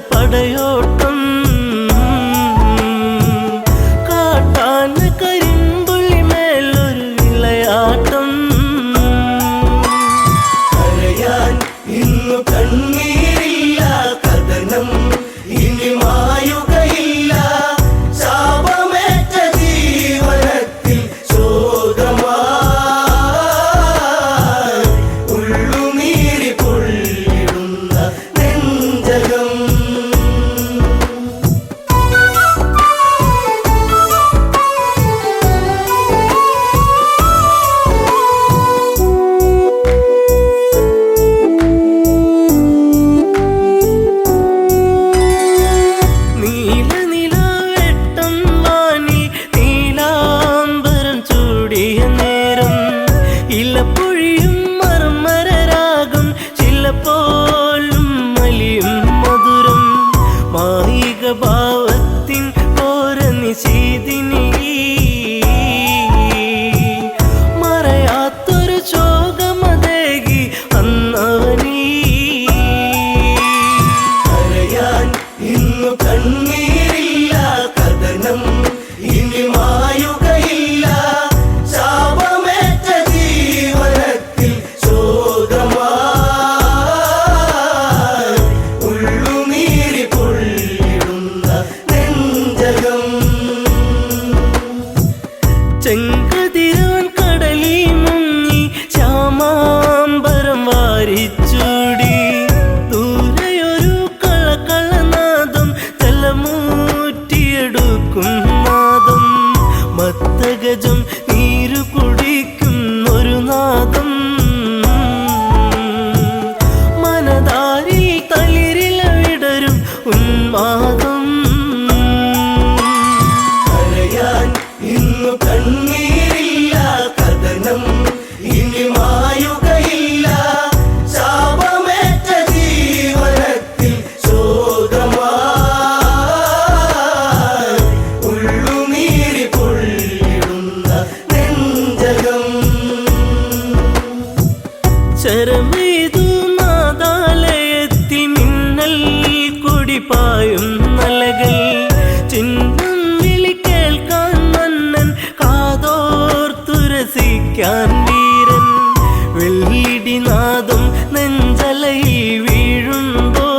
പടയോട്ടം കാട്ടാന കരിമ്പുള്ളി മേലൊരു വിളയാട്ടം കരയാൻ ഇന്നു കണ്ണീരില്ല കഥനം ഇനി മായുകയില്ല ശാപമേറ്റ ജീവനത്തിൽ ശോകമായി ഉള്ളുനീരി പൊള്ളിടുന്ന നെഞ്ചകം കണ്ണീരില്ല കഥനം ഇനി മായുകയില്ല ശാപമേറ്റ ജീവനത്തിൽ ശോകമായി ഉള്ളുനീരി പൊള്ളിടുന്ന നെഞ്ചകം ചെങ്കതിരാൻ കടലിൽ മുങ്ങി ശ്യാമാംബരം വാരിച്ചൂടി ദൂരെയൊരു കളകളനാദം തലമൂറ്റിയെടുക്കും നാദം മത്തഗജം നീരു കുടിക്കുന്നൊരു നാദം മനതാരിൽ തളിരില വിടരും ഉന്മാദം കരയാൻ ഇന്നു കണ്ണീരില്ല കഥനം ഇനി മായുകയില്ല ശാപമേറ്റ ജീവനത്തിൽ ശോകമായി ഉള്ളുനീരി പൊള്ളിടുന്ന നെഞ്ചകം ശരമെയ്തു നാദാലയത്തിൽ മിന്നൽ കുടിപ്പായും നലകൾ ചിഹ്നം വിളി കേൾക്കാൻ മന്നൻ കാതോർത്തുരസിക്കാൻ വീരൻ വെള്ളിടിനാദം നെഞ്ചലയിൽ വീഴുമ്പോ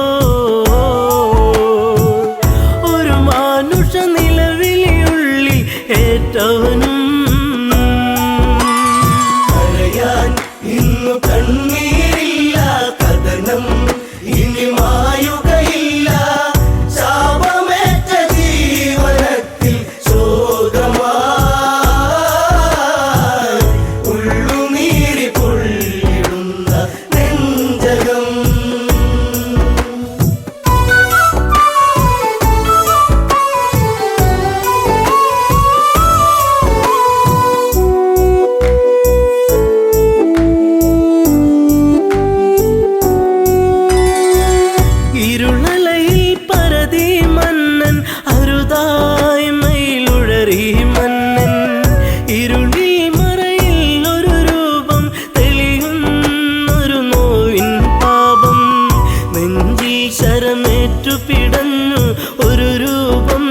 ഒരു മാനുഷ നിലവിളിയുള്ളിൽ ഏറ്റവനും കരയാൻ ഇന്നു കണ്ണീരില്ല കഥനം ഇനി മായുകയില്ല ശാപമേറ്റ ജീവനത്തിൽ ശോകമായി ഉള്ളുനീരി പൊള്ളിടുന്ന നെഞ്ചകം ഇരുളലയിൽ പരതി മന്നൻ അരുതായ്മയിലുഴറി മന്നൻ ഇരുളിൽ മറയിൽ ഒരു രൂപം തെളിയുന്നൊരു നോവിൻ പാപം നെഞ്ചിൽ ശരമേറ്റു പിടഞ്ഞു ഒരു രൂപം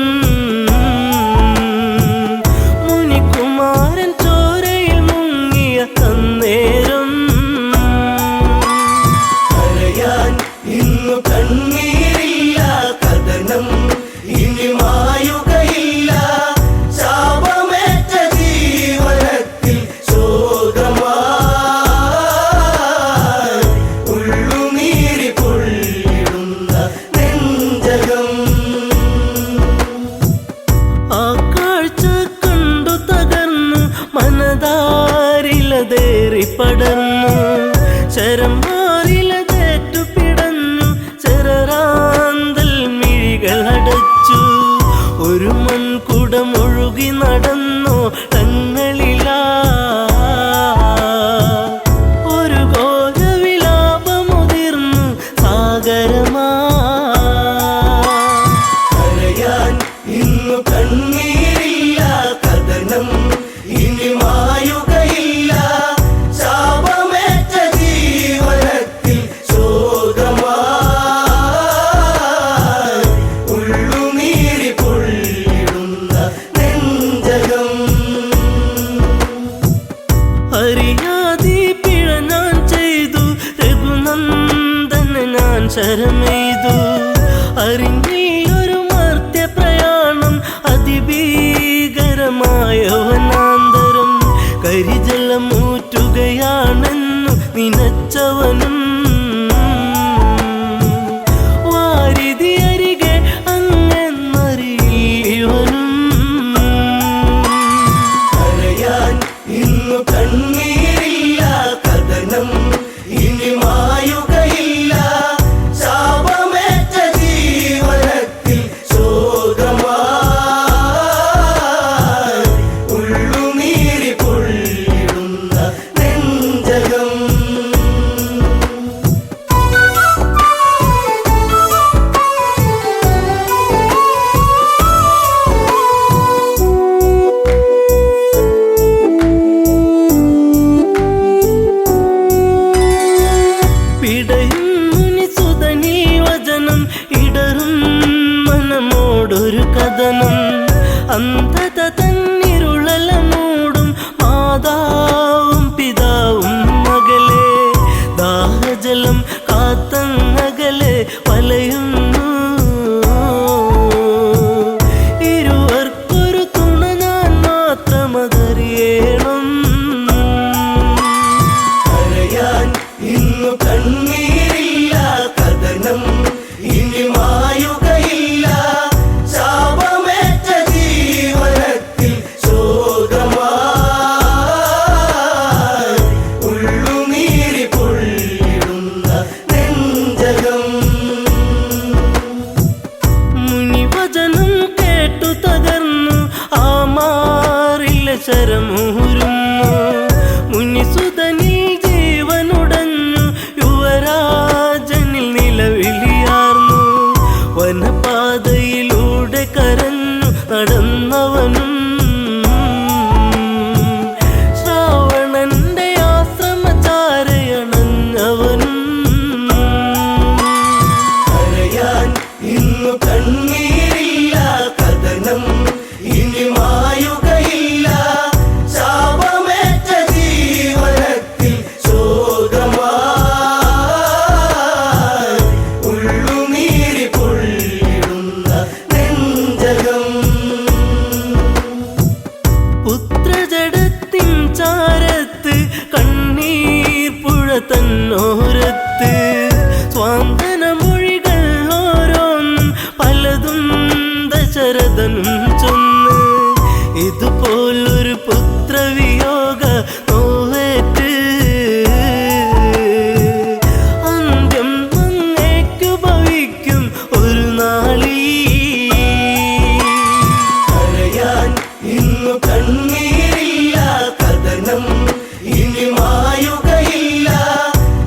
മുനികുമാരൻ ചോരയിൽ മുങ്ങിയ അന്നേരം കരയാൻ ഇന്നു കണ്ണീരില്ല കഥനം ഇനി മായുകയില്ല ശാപമേറ്റ ജീവനത്തിൽ ശോകമായി ഉള്ളുനീരി പൊള്ളിടുന്ന നെഞ്ചകം ആ കാഴ്ച കണ്ടു തകർന്നു മനതാരിലതേറി പടർന്നു ശരം മാറിലതേറ്റു പിടഞ്ഞു ചെറാന്തൽ മിഴികൾ അടച്ചു ഒരു മൺകുടം ഒഴുകി നടന്നു തങ്ങളിലാ ഒരു ഘോരവിലാപമുതിർന്നു സാഗരമാ കരയാൻ ഇന്നു കണ്ണീരില്ല കഥനം ഇനി മായുകയില്ല ശാപമേറ്റ ജീവനത്തിൽ ശോകമായി ഉള്ളുനീരി പൊള്ളിടുന്ന നെഞ്ചകം അറിയാതെ പിഴ ഞാൻ ചെയ്തു രഘുനന്ദന് ഞാൻ ശരമെയ്തു അറിഞ്ഞില്ലൊരു മർത്യ പ്രയാണം അതിഭീ എന്നോടൊരു കഥനം അന്ധത തന്നിരുളല മൂടും മാതാവും പിതാവും മകളെ ദാഹജലം കാത്തങ്ങകലെ വലയുന്നു ഇരുവർക്കൊരു തുണ ഞാൻ മാത്രമതറിയണം കരയാൻ ഇന്നു കണ്ണീരില്ല കഥനം ഇനി മായുകയില്ല ശാപമേറ്റ ജീവനത്തിൽ ശോകമായി ഉള്ളുനീരി പൊള്ളിടുന്ന നെഞ്ചകം മുനിവചനം കേട്ടു തകർന്നു ആ മാറില്ല ശരമൂരുന്നു മുനിസുതനിൽ ജീവനുടഞ്ഞു യുവരാജനിൽ നിലവിളിയാർന്നു വനപാതയിലൂടെ കരഞ്ഞു നടന്നവനും ശ്രാവണന്റെ ആശ്രമചാരയണഞ്ഞവനും കരയാൻ ഇന്നു കണ്ണീരില്ല കഥനം ഇനി മായുകയില്ല ശാപമേറ്റ ജീവനത്തിൽ ശോകമായി ഉള്ളുനീരി പൊള്ളിടുന്ന നെഞ്ചകം പുത്രജടത്തിൻ ചാരത്ത് കണ്ണീർ പുഴ തന്നോരത്ത് സ്വാന്തന മൊഴികൾ ഓരോന്നും പലതും ദശരഥനും ചൊന്ന് ഇതുപോലൊരു പുത്രവിയോഗ നോവേറ്റ് അന്ത്യം അങ്ങേക്കു ഭവിക്കും ഒരു നാളീ കരയാൻ ഇന്നു കണ്ണീരില്ല കഥനം ഇനി മായുകയില്ല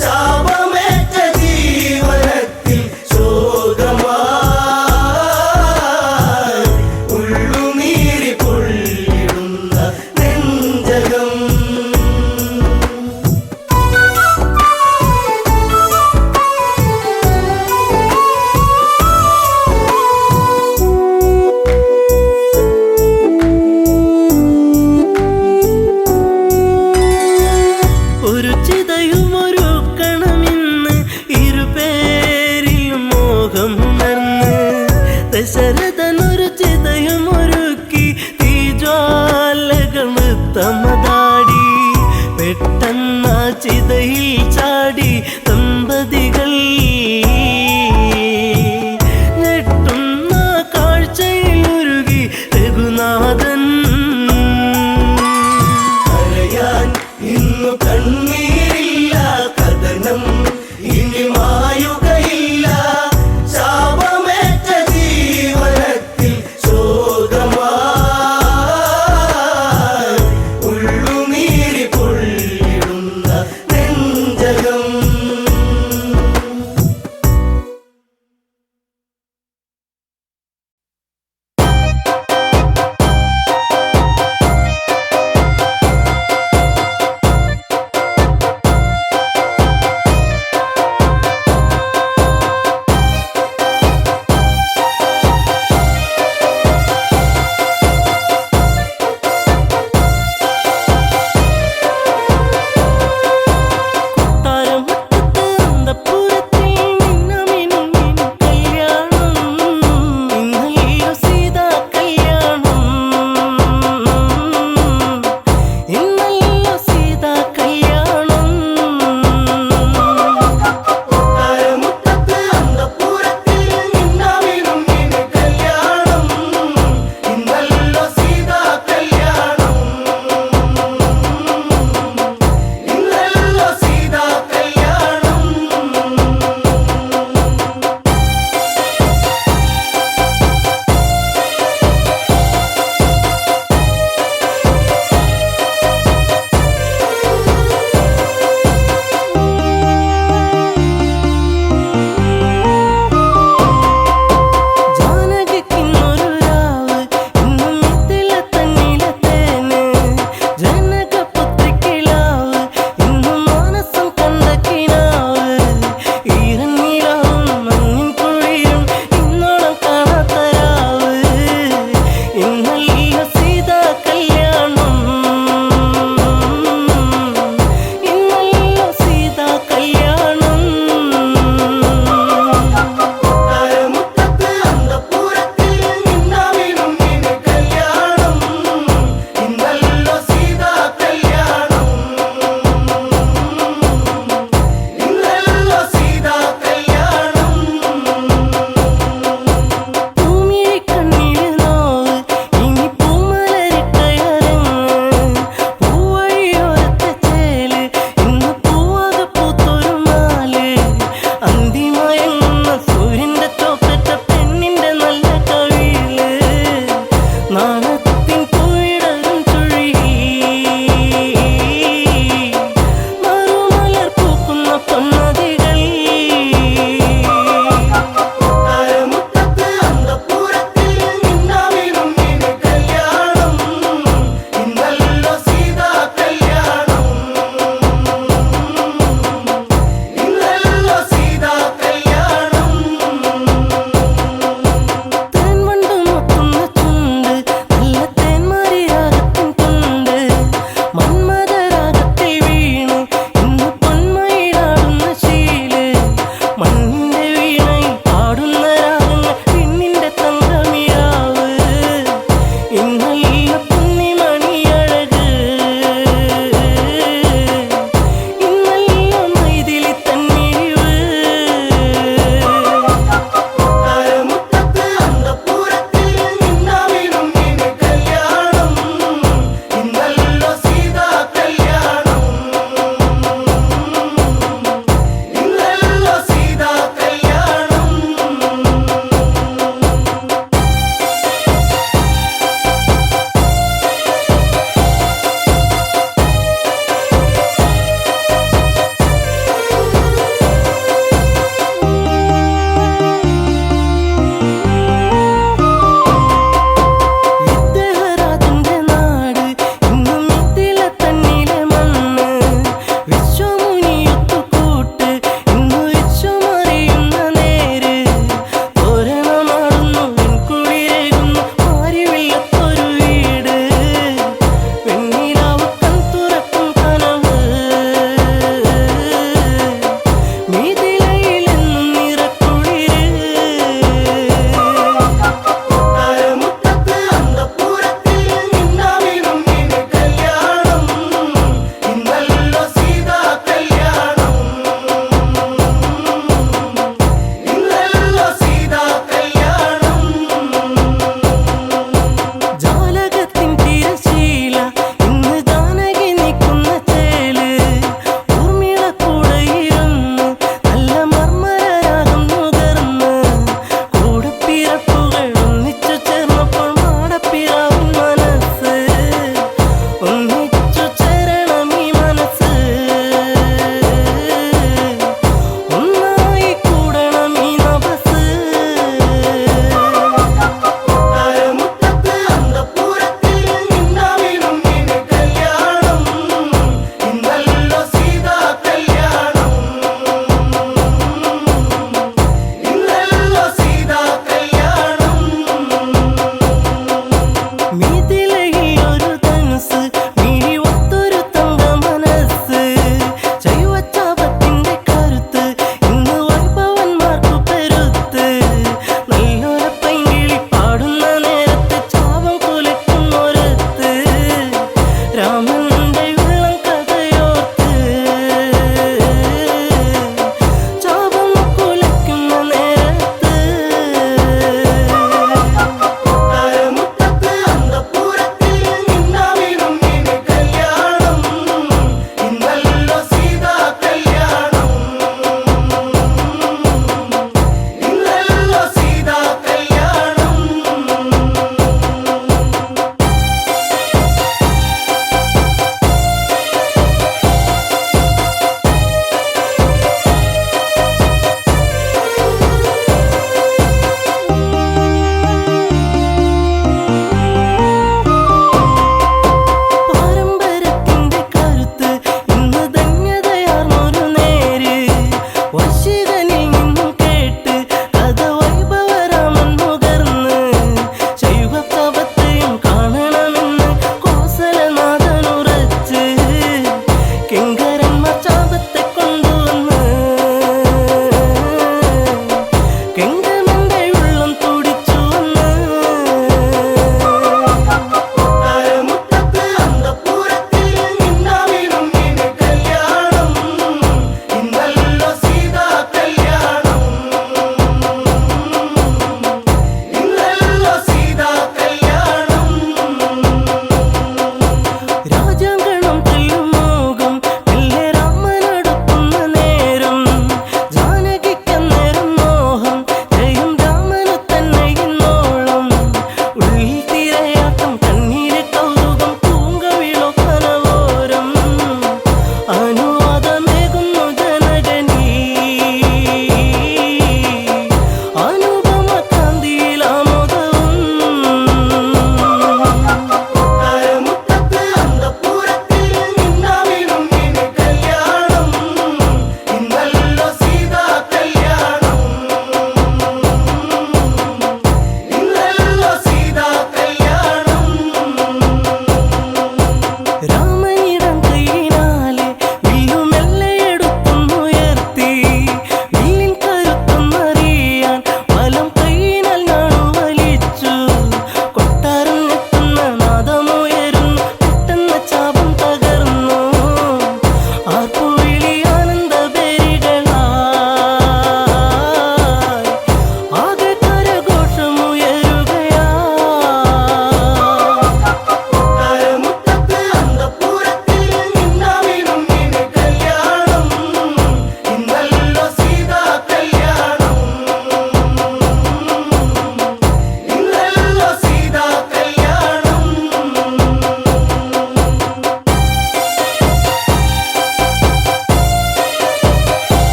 ശാപമേറ്റ ജീവനത്തിൽ ശോകമായി ഉള്ളുനീരി പൊള്ളിടുന്ന നെഞ്ചകം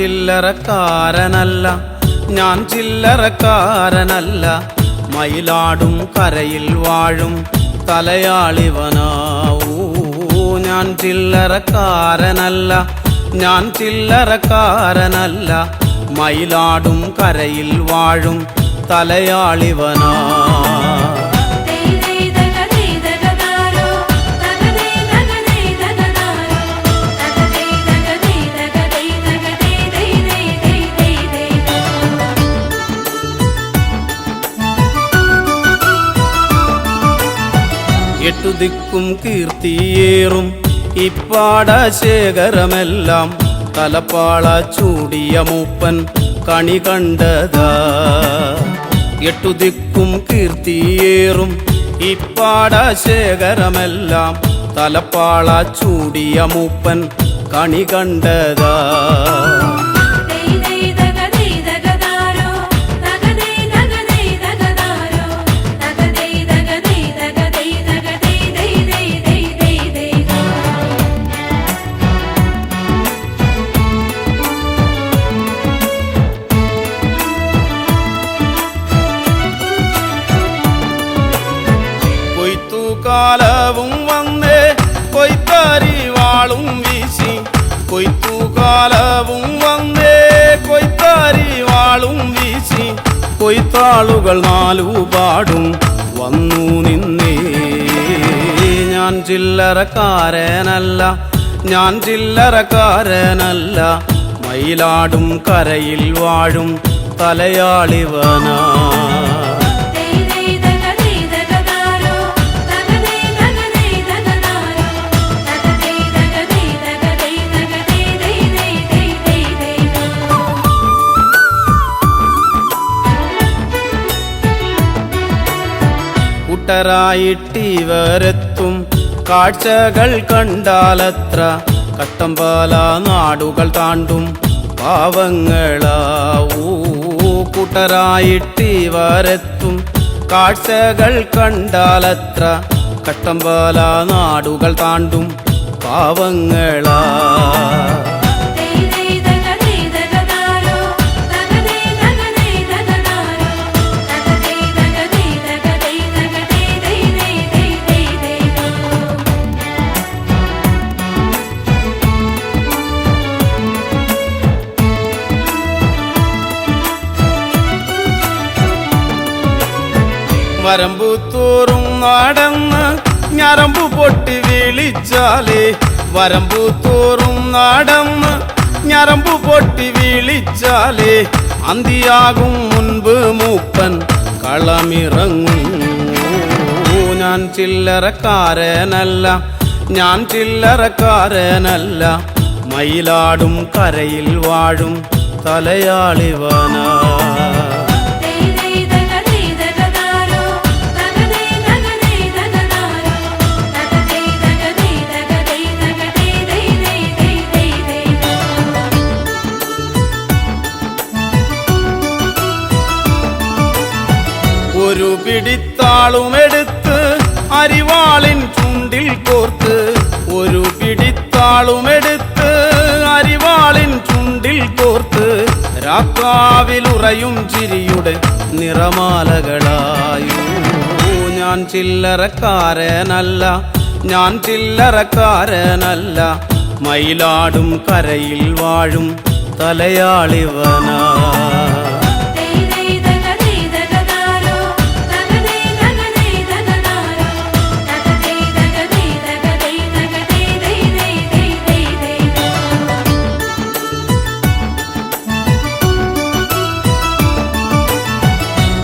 ചില്ലറക്കാരനല്ല, ഞാൻ ചില്ലറക്കാരനല്ല, മയിലാടും കരയിൽ വാഴും തലയാളിവനാവൂ. ഞാൻ ചില്ലറക്കാരനല്ല, ഞാൻ ചില്ലറക്കാരനല്ല, മയിലാടും കരയിൽ വാഴും തലയാളിവനാ. എട്ടുദിക്കും കീർത്തിയേറും ഇപ്പാടശേഖരമെല്ലാം തലപ്പാള ചൂടിയ മൂപ്പൻ കണി കണ്ടതാ. എട്ടുദിക്കും കീർത്തിയേറും ഇപ്പാടശേഖരമെല്ലാം തലപ്പാള ചൂടിയ മൂപ്പൻ കണി കണ്ടതാ. കൊയ്ത്തുകാലവും വന്നേ കൊയ്ത്താരി വാളും വീശി, കൊയ്ത്തുകാലവും വന്നേ കൊയ്ത്താരി വാളും വീശി, കൊയ്ത്താളുകൾ നാലുപാടും വന്നു നിന്നേ. ഞാൻ ചില്ലറക്കാരനല്ല, ഞാൻ ചില്ലറക്കാരനല്ല, മയിലാടും കരയിൽ വാഴും തലയാളിവനാ. കൂട്ടരായിട്ടിവരെത്തും കാഴ്ചകൾ കണ്ടാലത്ര, കട്ടമ്പാല നാടുകൾ താണ്ടും പാവങ്ങളാവൂ. കൂട്ടരായിട്ടിവരെത്തും കാഴ്ചകൾ കണ്ടാലത്ര, കട്ടമ്പാല നാടുകൾ താണ്ടും പാവങ്ങളാ. വരമ്പുത്തോറും നടന്ന് ഞരമ്പു പൊട്ടി വിളിച്ചാലേ, വരമ്പുത്തോറും നടന്ന് ഞരമ്പു പൊട്ടി വിളിച്ചാലേ, അന്തിയാകും മുൻപ് മൂപ്പൻ കളമിറങ്ങും. ഞാൻ ചില്ലറക്കാരനല്ല, ഞാൻ ചില്ലറക്കാരനല്ല, മയിലാടും കരയിൽ വാഴും തലയാളിവനാ. ഒരു പിടിത്താളുമെടുത്ത് അരിവാളിൻ ചുണ്ടിൽ കോർത്ത്, ഒരു പിടിത്താളുമെടുത്ത് അരിവാളിൻ ചുണ്ടിൽ കോർത്ത്, രാക്കാവിലുറയും ചിരിയുടെ നിറമാലകളായൂ. ഞാൻ ചില്ലറക്കാരനല്ല, ഞാൻ ചില്ലറക്കാരനല്ല, മയിലാടും കരയിൽ വാഴും തലയാളിവനാ.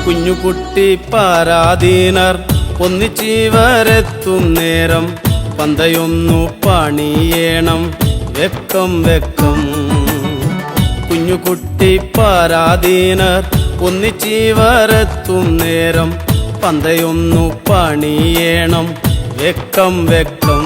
കുഞ്ഞുകുട്ടി പരാധീനർ ഒന്നിച്ചിവരെത്തും നേരം, പന്തയൊന്നു പണിയേണം വെക്കം വെക്കം. കുഞ്ഞുകുട്ടി പരാധീനർ ഒന്നിച്ചിവരെത്തും നേരം, പന്തയൊന്നു പണിയേണം വെക്കം വെക്കം.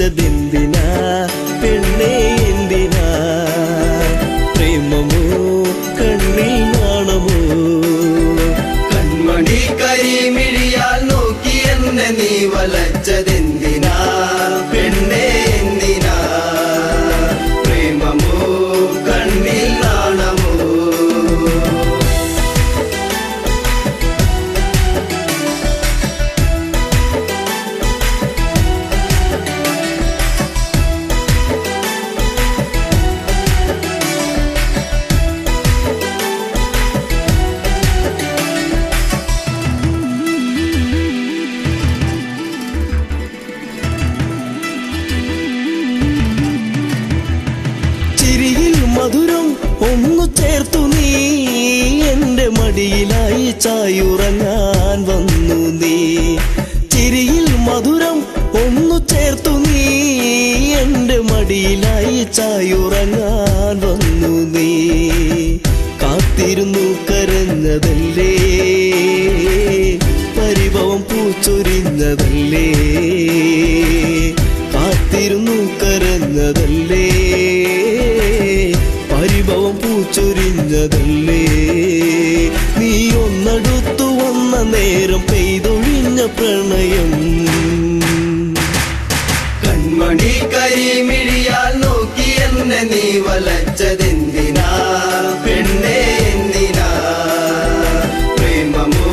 വച്ചതെന്തിനാ പെണ്ണേ എന്തിനാ പ്രേമമോ കണ്ണിൽ നാണമോ കൺമണി കരിമിഴിയാൽ നോക്കി എന്നെ നീ വലച്ചതെന്തിനാ പെണ്ണേ എന്തിനാ പ്രേമമോ കണ്ണിൽ നാണമോ മധുരം ഒന്നു ചേർത്തു നീ എന്റെ മടിയിലായി ചായുറങ്ങാൻ വന്നു നീ ചിരിയിൽ മധുരം ഒന്നു ചേർത്തു നീ എന്റെ മടിയിലായി ചായുറങ്ങാൻ വന്നു നീ കാത്തിരുന്നു കരഞ്ഞതല്ലേ പരിഭവം പൂച്ചൊരിഞ്ഞതല്ലേ കാത്തിരുന്നു കരഞ്ഞതല്ലേ പരിഭവം പൂച്ചൊരിഞ്ഞതല്ലേ നീ ഒന്നടുത്തു വന്ന നേരം പെയ്തൊഴിഞ്ഞ പ്രണയം കൺമണി കരിമിഴിയാൽ നോക്കി എന്നെ നീ വലച്ചതെന്തിനാ പെണ്ണേ എന്തിനാ പ്രേമമോ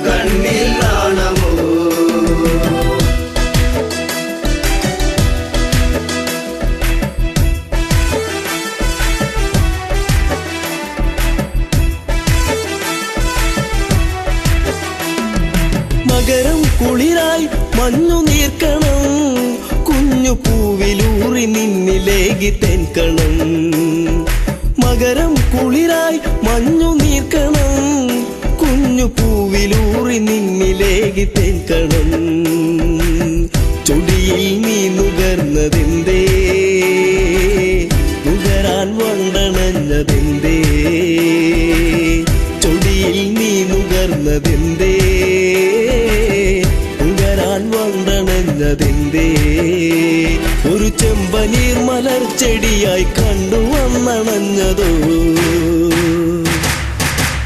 കണ്ണിൽ നാണമോ മകരം കുളിരായി മഞ്ഞു നീർക്കണം കുഞ്ഞു പൂവിലൂറി നിന്നിലേകി തെൻകണം മകരം കുളിരായി മഞ്ഞു നീർക്കണം കുഞ്ഞു പൂവിലൂറി നിന്നിലേകി തെൻകണം ചൊടിയിൽ നീ നുകർന്നതെന്തേ നുകരാൻ വണ്ടണഞ്ഞതെന്തേ ചൊടിയിൽ നീ നുകർന്നതെന്തേ നുകരാൻ വണ്ടണഞ്ഞതെന്തേ ഒരു ചെമ്പനീർ മലർച്ചെടിയായി കണ്ടു വന്നണഞ്ഞതോ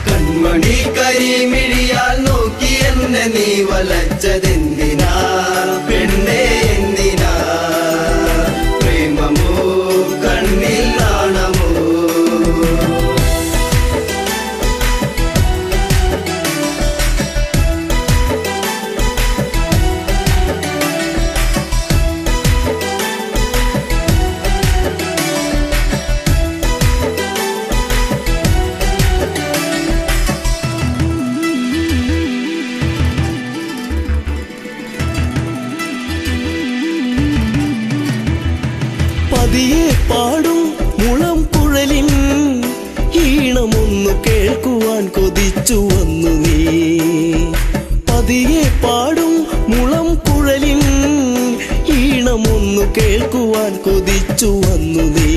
കൺമണി കരിമിഴിയാൽ നോക്കി എന്നെ നീ വലച്ചതെന്തിനാ പെണ്ണേ എന്തിനാ പ്രേമമോ കണ്ണിൽ നാണമോ പതിയെ പാടും മുളം കുഴലിൻ ഈണമൊന്നു കേൾക്കുവാൻ കൊതിച്ചു വന്നു നീ പതിയെ പാടും മുളം കുഴലിൻ ഈണമൊന്നു കേൾക്കുവാൻ കൊതിച്ചു വന്നു നീ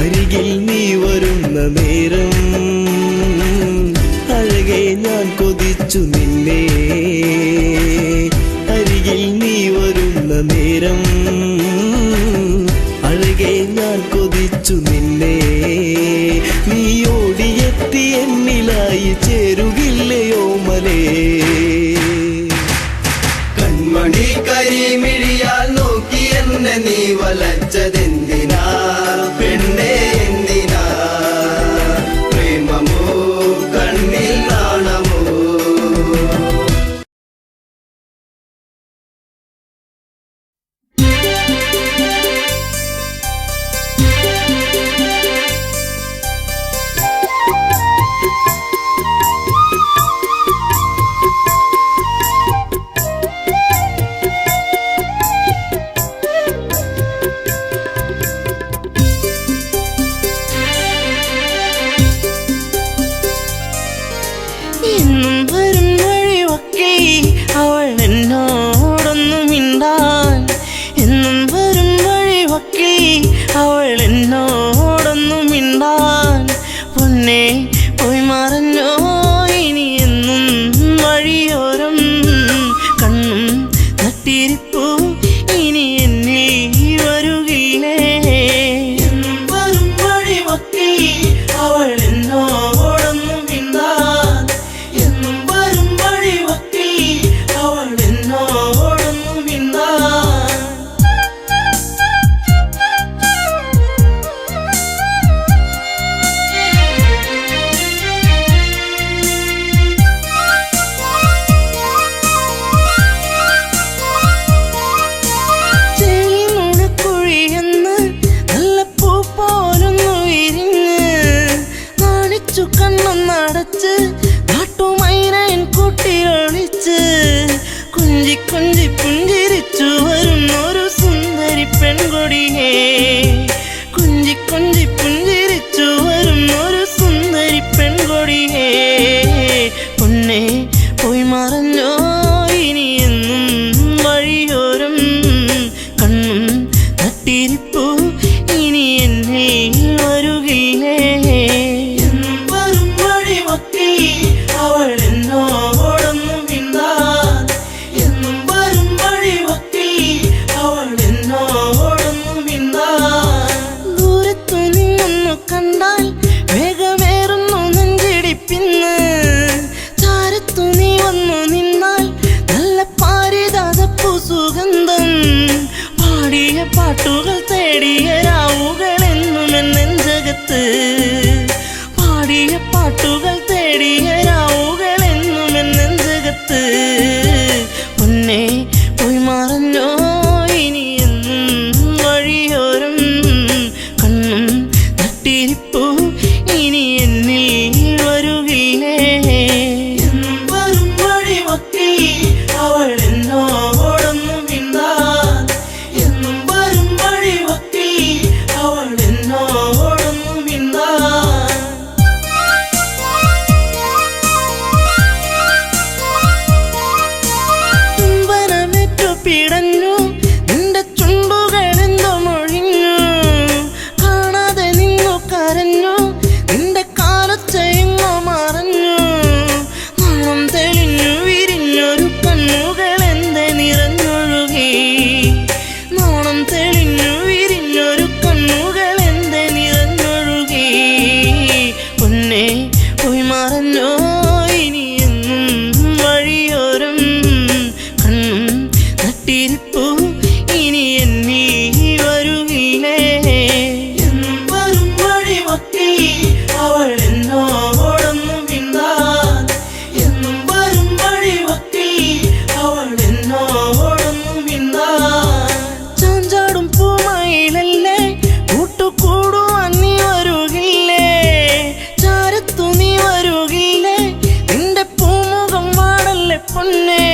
അരികിൽ നീ വരുന്ന നേരം അഴകെ ഞാൻ കൊതിച്ചു നിന്നെ അരികിൽ നീ വരുന്ന നേരം അഴകെ ഞാൻ കൊതിച്ചു നിന്നെ നീ ഓടിയെത്തി എന്നിലായി ചേരുകില്ലയോ മലേ കൺമണി കരിമിഴിയാൽ നോക്കി എന്നെ നീ വലച്ചതെന്തിനാ പെണ്ണേ എന്തിനാ പ്രേമമോ കണ്ണിൽ നാണമോ പെൺകൊടിയേ കുഞ്ചി കൊഞ്ചി പുഞ്ചിരിച്ചു വരുന്നൊരു സുന്ദരി പെൺകൊടിയേ പൊന്നെ പോയി മറഞ്ഞോ ഇനി എന്നും വഴിയോരം കണ്ണും നട്ടിരിപ്പു ഇനി എന്നെ വരുകില്ലേ എന്നും വരും വഴിമൊത്തി അവൾ എന്നോടൊന്നു മിണ്ടാൻ എന്നും വരും വഴിമൊത്തി അവൾ എന്നോടൊന്നു മിണ്ടാൻ ദൂരത്തു നിന്നൊന്നു കണ്ടാൽ വേഗമേറുന്നു നെഞ്ചിടിപ്പിന്ന് ചാരത്തു നീ വന്നു നിന്നാൽ നല്ല പാരിജാതപ്പൂ സുഗന്ധം പാടിയ പാട്ടുകൾ തേടിയ രാവുകൾ എന്നും എന്നെഞ്ചകത്ത് പാടിയ പാട്ടുകൾ തേടിയ രാവുകൾ എന്നും എന്നെഞ്ചകത്ത് പൊന്നെ പോയി മറഞ്ഞോ ഇനി എന്നും വഴിയോരം കണ്ണും നട്ടിരിപ്പു ഇനി എന്നിൽ വരുകില്ലേ എന്നും വരും വഴിമൊത്തി അവൾ എന്നോടൊന്നു മിണ്ടാൻ എന്നും വരും വഴിമൊത്തി അവൾ എന്നോടൊന്നു മിണ്ടാൻ ചുംബനമേറ്റു പിടഞ്ഞു നിന്റെ ചുണ്ടുകളെന്തോ മൊഴിഞ്ഞു കാണാതെ നിന്നു കരഞ്ഞു നിന്റെ കാലൊച്ചയെങ്ങോ മറഞ്ഞു നാണം തെളിഞ്ഞു വിരിഞ്ഞൊരു കണ്ണുകളെന്തെ നിറഞ്ഞൊഴുകി നാണം തെളിഞ്ഞു വിരിഞ്ഞൊരു കണ്ണുകളെന്തെ നിറഞ്ഞൊഴുകി പൊന്നെ പോയി മറഞ്ഞോ ഇനി എന്നും വഴിയോരം കണ്ണും നട്ടിരിപ്പു ഇനി എന്നിൽ വരുകില്ലേ എന്നും വരും വഴിമൊത്തി അവൾ എന്നോടൊന്നു മിണ്ടാൻ എന്നും വരും വഴിമൊത്തി അവൾ എന്നോടൊന്നു മിണ്ടാൻ ചാഞ്ചാടും പൂമയിലല്ലേ കൂട്ടുകൂടുവാൻ നീ വരുകില്ലേ ചാരത്തു നീ വരുകില്ലേ നിന്റെ പൂമുഖം വാടല്ലേ പൊന്നേ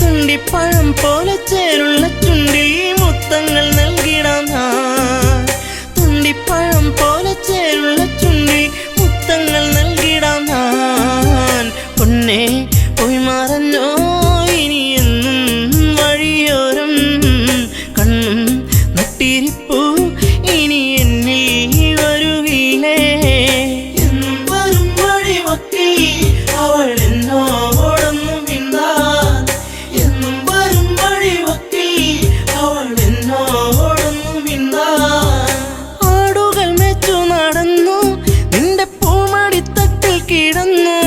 തുണ്ടിപ്പഴം പോലെ ചേരുള്ള ചുണ്ടിൽ മുത്തങ്ങൾ നൽകിടാം ഞാൻ തുണ്ടിപ്പഴം പോലെ ചേരുള്ള ചുണ്ടിൽ മുത്തങ്ങൾ നൽകിടാം ഞാൻ പൊന്നെ പോയി മറഞ്ഞോ ഇനി എന്നും വഴിയോരം കണ്ണും നട്ടിരിപ്പു ഇനി എന്നിൽ വരുകില്ലേ എന്നും വരും വഴിമൊത്തി അവൾ എന്നോടൊന്നു മിണ്ടാൻ എന്നും വരും വഴിമൊത്തി അവൾ എന്നോടൊന്നു മിണ്ടാൻ ആടുകൾ മേച്ചു നടന്നു നിന്റെ പൂമടിത്തട്ടിൽ കിടന്നു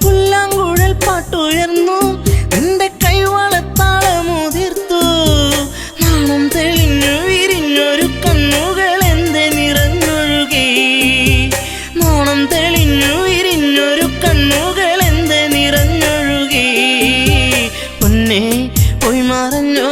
പുല്ലാങ്കുഴൽ പാട്ടുയർന്നു നിന്റെ കൈവളത്താളമുതിർത്തു നാണം തെളിഞ്ഞു വിരിഞ്ഞൊരു കണ്ണുകൾ എന്തെ നിറഞ്ഞൊഴുകി നാണം തെളിഞ്ഞു വിരിഞ്ഞൊരു കണ്ണുകൾ എന്തെ നിറഞ്ഞൊഴുകി പൊന്നെ പോയി മറഞ്ഞോ